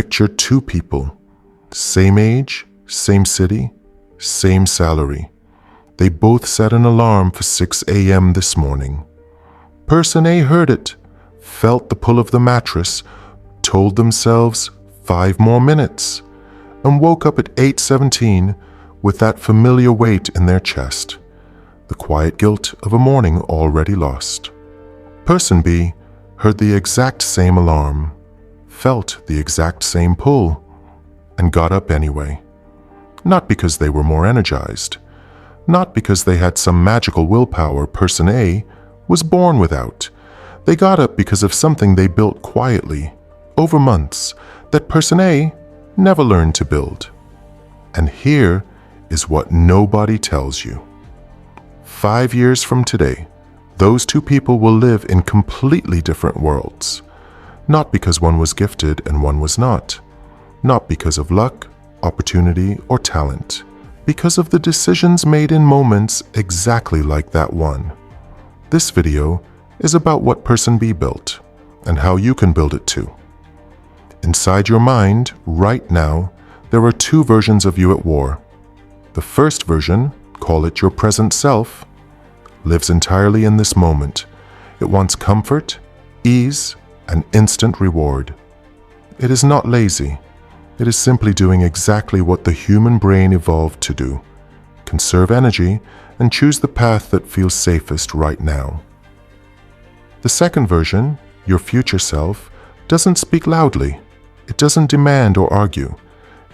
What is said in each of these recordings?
Picture two people, same age, same city, same salary. They both set an alarm for 6 a.m. this morning. Person A heard it, felt the pull of the mattress, told themselves 5 more minutes, and woke up at 8:17 with that familiar weight in their chest, the quiet guilt of a morning already lost. Person B heard the exact same alarm, felt the exact same pull, and got up anyway. Not because they were more energized, not because they had some magical willpower person A was born without. They got up because of something they built quietly, over months, that person A never learned to build. And here is what nobody tells you. 5 years from today, those two people will live in completely different worlds. Not because one was gifted and one was not. Not because of luck, opportunity, or talent. Because of the decisions made in moments exactly like that one. This video is about what person B built and how you can build it too. Inside your mind, right now, there are two versions of you at war. The first version, call it your present self, lives entirely in this moment. It wants comfort, ease, and instant reward. It is not lazy. It is simply doing exactly what the human brain evolved to do. Conserve energy and choose the path that feels safest right now. The second version, your future self, doesn't speak loudly. It doesn't demand or argue.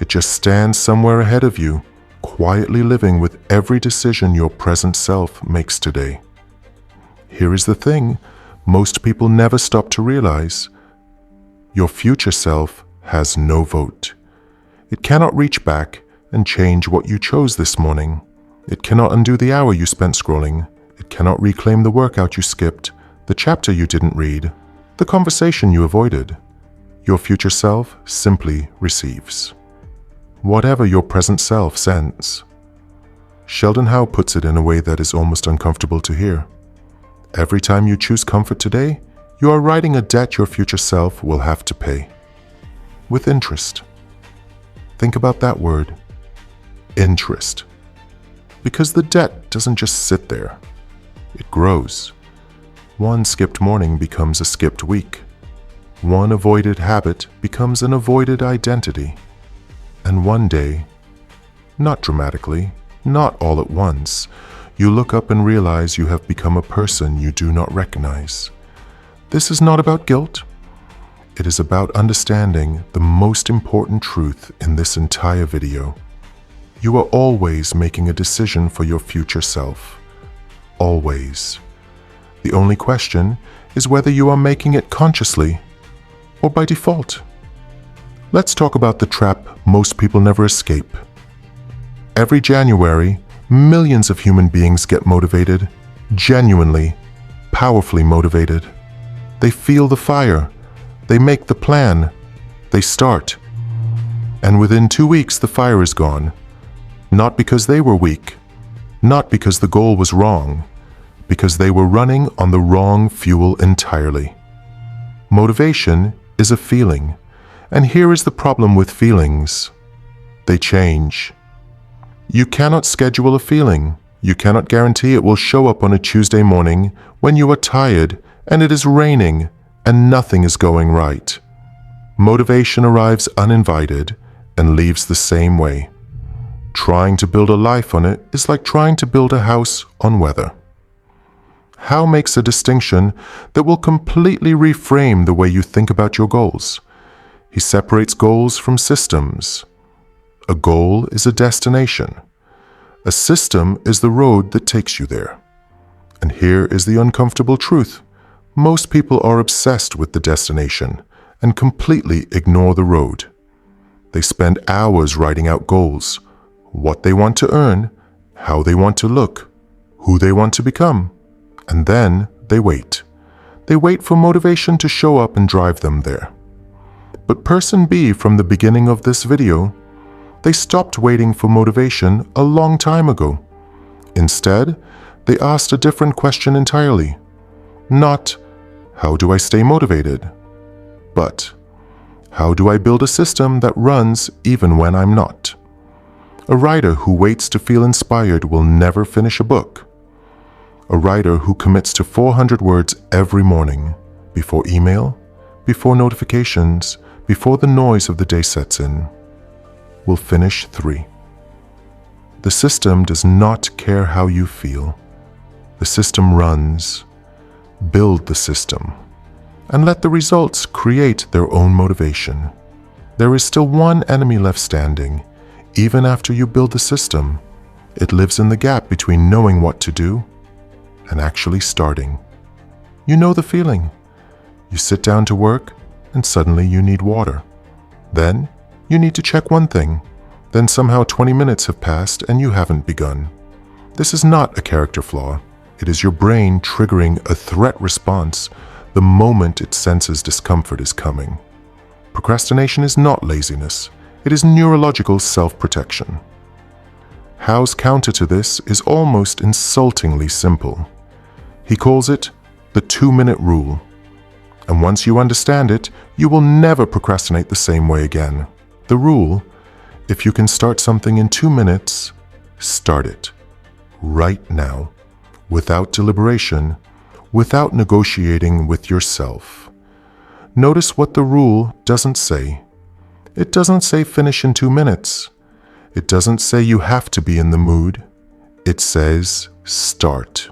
It just stands somewhere ahead of you, quietly living with every decision your present self makes today. Here is the thing most people never stop to realize. Your future self has no vote. It cannot reach back and change what you chose this morning. It cannot undo the hour you spent scrolling. It cannot reclaim the workout you skipped, the chapter you didn't read, the conversation you avoided. Your future self simply receives whatever your present self sends. Sheldon Howe puts it in a way that is almost uncomfortable to hear. Every time you choose comfort today, you are writing a debt your future self will have to pay. With interest. Think about that word, interest. Because the debt doesn't just sit there. It grows. One skipped morning becomes a skipped week. One avoided habit becomes an avoided identity. And one day, not dramatically, not all at once, you look up and realize you have become a person you do not recognize. This is not about guilt. It is about understanding the most important truth in this entire video. You are always making a decision for your future self. Always. The only question is whether you are making it consciously or by default. Let's talk about the trap most people never escape. Every January, millions of human beings get motivated, genuinely, powerfully motivated. They feel the fire. They make the plan. They start. And within 2 weeks, the fire is gone. Not because they were weak, not because the goal was wrong, because they were running on the wrong fuel entirely. Motivation is a feeling, and here is the problem with feelings. They change. You cannot schedule a feeling. You cannot guarantee it will show up on a Tuesday morning when you are tired and it is raining and nothing is going right. Motivation arrives uninvited and leaves the same way. Trying to build a life on it is like trying to build a house on weather. Howe makes a distinction that will completely reframe the way you think about your goals. He separates goals from systems. A goal is a destination. A system is the road that takes you there. And here is the uncomfortable truth. Most people are obsessed with the destination and completely ignore the road. They spend hours writing out goals, what they want to earn, how they want to look, who they want to become, and then they wait. They wait for motivation to show up and drive them there. But person B from the beginning of this video, they stopped waiting for motivation a long time ago. Instead, they asked a different question entirely. Not, how do I stay motivated? But, How do I build a system that runs even when I'm not? A writer who waits to feel inspired will never finish a book. A writer who commits to 400 words every morning, before email, before notifications, before the noise of the day sets in, will finish 3. The system does not care how you feel. The system runs. Build the system, and let the results create their own motivation. There is still one enemy left standing. Even after you build the system, it lives in the gap between knowing what to do and actually starting. You know the feeling. You sit down to work, and suddenly you need water. Then, you need to check one thing. Then somehow 20 minutes have passed and you haven't begun. This is not a character flaw. It is your brain triggering a threat response the moment it senses discomfort is coming. Procrastination is not laziness. It is neurological self-protection. Howe's counter to this is almost insultingly simple. He calls it the 2-minute rule. And once you understand it, you will never procrastinate the same way again. The rule: if you can start something in 2 minutes, start it. Right now. Without deliberation, without negotiating with yourself. Notice what the rule doesn't say. It doesn't say finish in 2 minutes. It doesn't say you have to be in the mood. It says start.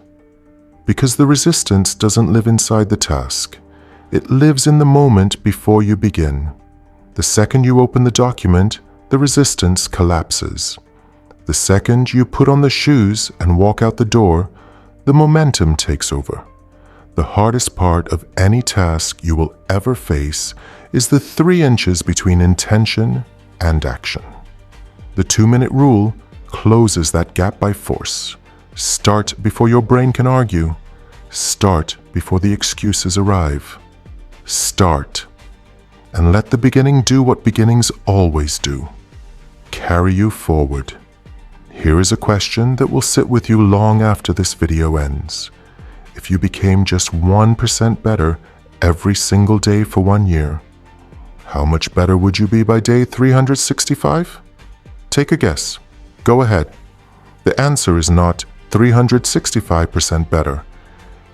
Because the resistance doesn't live inside the task. It lives in the moment before you begin. The second you open the document, the resistance collapses. The second you put on the shoes and walk out the door, the momentum takes over. The hardest part of any task you will ever face is the 3 inches between intention and action. The 2-minute rule closes that gap by force. Start before your brain can argue. Start before the excuses arrive. Start, and let the beginning do what beginnings always do. Carry you forward. Here is a question that will sit with you long after this video ends. If you became just 1% better every single day for 1 year, how much better would you be by day 365? Take a guess. Go ahead. The answer is not 365% better.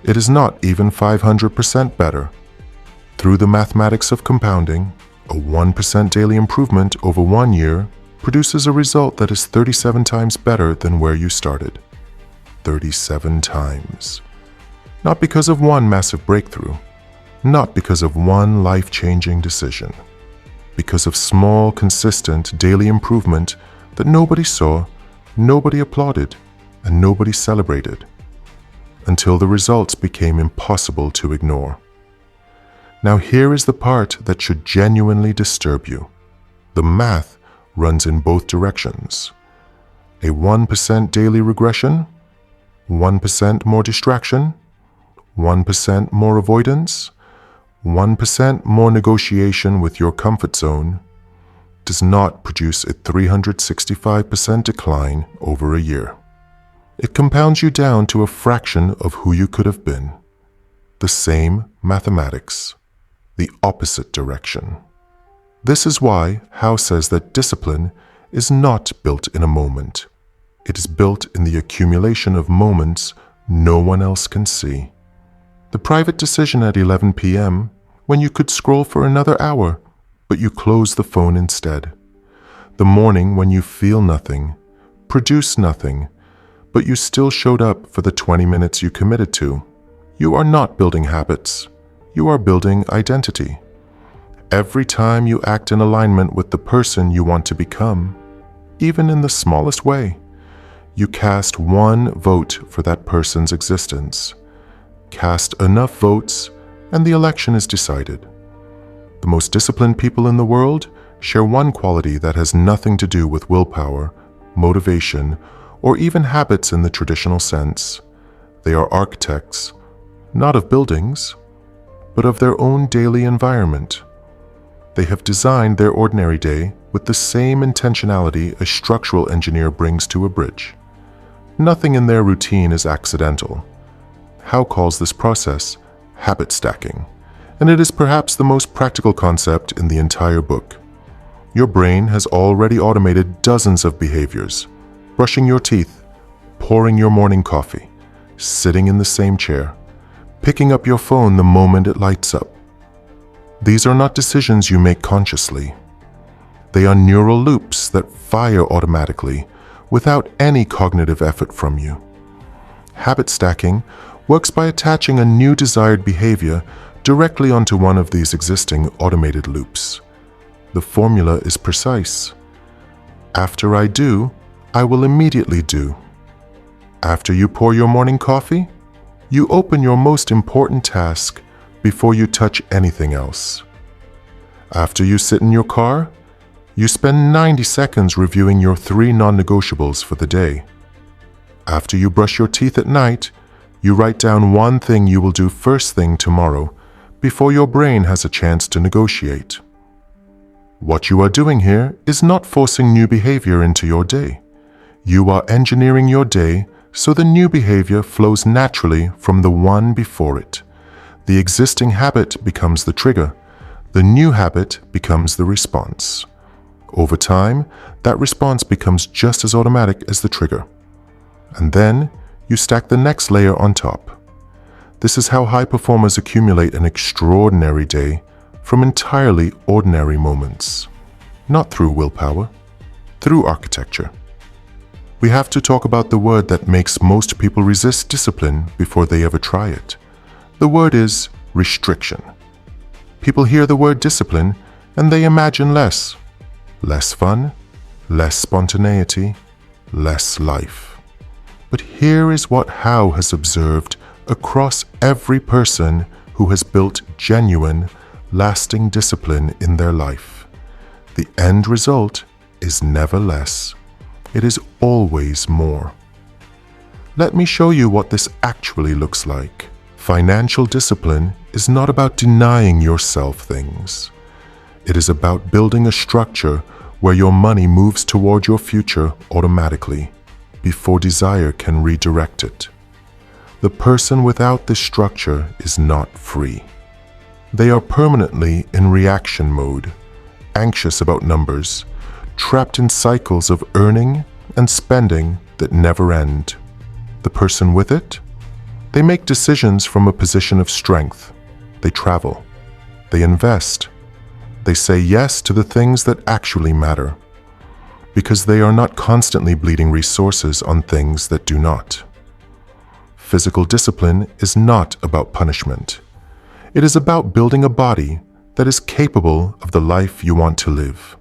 It is not even 500% better. Through the mathematics of compounding, a 1% daily improvement over 1 year produces a result that is 37 times better than where you started. 37 times. Not because of one massive breakthrough, not because of one life-changing decision, because of small, consistent daily improvement that nobody saw, nobody applauded, and nobody celebrated, until the results became impossible to ignore. Now here is the part that should genuinely disturb you. The math runs in both directions. A 1% daily regression, 1% more distraction, 1% more avoidance, 1% more negotiation with your comfort zone does not produce a 365% decline over a year. It compounds you down to a fraction of who you could have been. The same mathematics, the opposite direction. This is why Howe says that discipline is not built in a moment. It is built in the accumulation of moments no one else can see. The private decision at 11 p.m. when you could scroll for another hour, but you close the phone instead. The morning when you feel nothing, produce nothing, but you still showed up for the 20 minutes you committed to. You are not building habits. You are building identity. Every time you act in alignment with the person you want to become, even in the smallest way, you cast one vote for that person's existence. Cast enough votes, and the election is decided. The most disciplined people in the world share one quality that has nothing to do with willpower, motivation, or even habits in the traditional sense. They are architects, not of buildings, but of their own daily environment. They have designed their ordinary day with the same intentionality a structural engineer brings to a bridge. Nothing in their routine is accidental. Howe calls this process habit stacking, and it is perhaps the most practical concept in the entire book. Your brain has already automated dozens of behaviors: brushing your teeth, pouring your morning coffee, sitting in the same chair, picking up your phone the moment it lights up. These are not decisions you make consciously. They are neural loops that fire automatically without any cognitive effort from you. Habit stacking works by attaching a new desired behavior directly onto one of these existing automated loops. The formula is precise. After I do, I will immediately do. After you pour your morning coffee, you open your most important task before you touch anything else. After you sit in your car, you spend 90 seconds reviewing your 3 non-negotiables for the day. After you brush your teeth at night, you write down one thing you will do first thing tomorrow before your brain has a chance to negotiate. What you are doing here is not forcing new behavior into your day. You are engineering your day so the new behavior flows naturally from the one before it. The existing habit becomes the trigger. The new habit becomes the response. Over time, that response becomes just as automatic as the trigger. And then you stack the next layer on top. This is how high performers accumulate an extraordinary day from entirely ordinary moments. Not through willpower, through architecture. We have to talk about the word that makes most people resist discipline before they ever try it. The word is restriction. People hear the word discipline and they imagine less. Less fun, less spontaneity, less life. But here is what Howe has observed across every person who has built genuine, lasting discipline in their life. The end result is never less. It is always more. Let me show you what this actually looks like. Financial discipline is not about denying yourself things. It is about building a structure where your money moves toward your future automatically, before desire can redirect it. The person without this structure is not free. They are permanently in reaction mode, anxious about numbers, trapped in cycles of earning and spending that never end. The person with it? They make decisions from a position of strength. They travel. They invest. They say yes to the things that actually matter, because they are not constantly bleeding resources on things that do not. Physical discipline is not about punishment. It is about building a body that is capable of the life you want to live.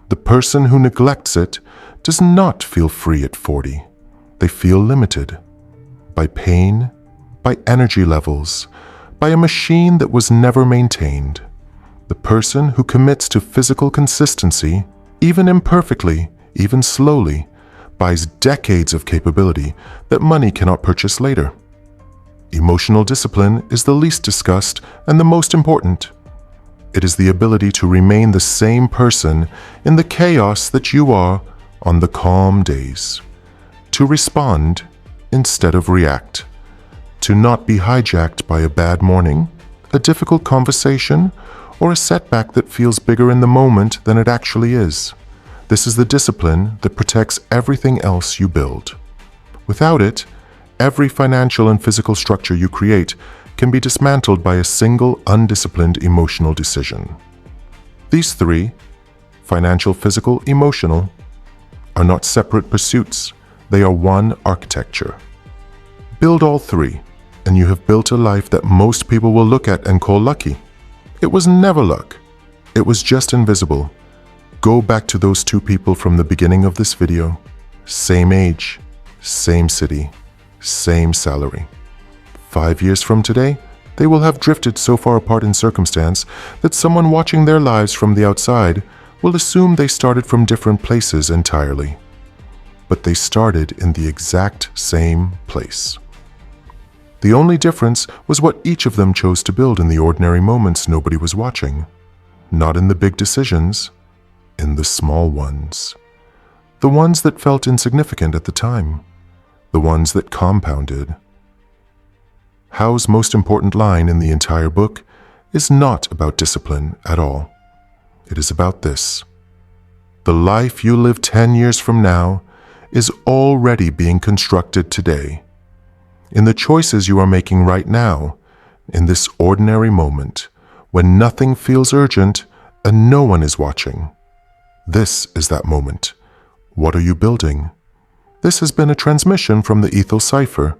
The person who neglects it does not feel free at 40. They feel limited by pain, by energy levels, by a machine that was never maintained. The person who commits to physical consistency, even imperfectly, even slowly, buys decades of capability that money cannot purchase later. Emotional discipline is the least discussed and the most important. It is the ability to remain the same person in the chaos that you are on the calm days. To respond instead of react. To not be hijacked by a bad morning, a difficult conversation, or a setback that feels bigger in the moment than it actually is. This is the discipline that protects everything else you build. Without it, every financial and physical structure you create can be dismantled by a single undisciplined emotional decision. These 3, financial, physical, emotional, are not separate pursuits. They are one architecture. Build all 3, and you have built a life that most people will look at and call lucky. It was never luck. It was just invisible. Go back to those 2 people from the beginning of this video. Same age, same city, same salary. 5 years from today, they will have drifted so far apart in circumstance that someone watching their lives from the outside will assume they started from different places entirely. But they started in the exact same place. The only difference was what each of them chose to build in the ordinary moments nobody was watching. Not in the big decisions, in the small ones. The ones that felt insignificant at the time. The ones that compounded. Howe's most important line in the entire book is not about discipline at all. It is about this. The life you live 10 years from now is already being constructed today. In the choices you are making right now, in this ordinary moment, when nothing feels urgent and no one is watching. This is that moment. What are you building? This has been a transmission from the Ethos Cipher,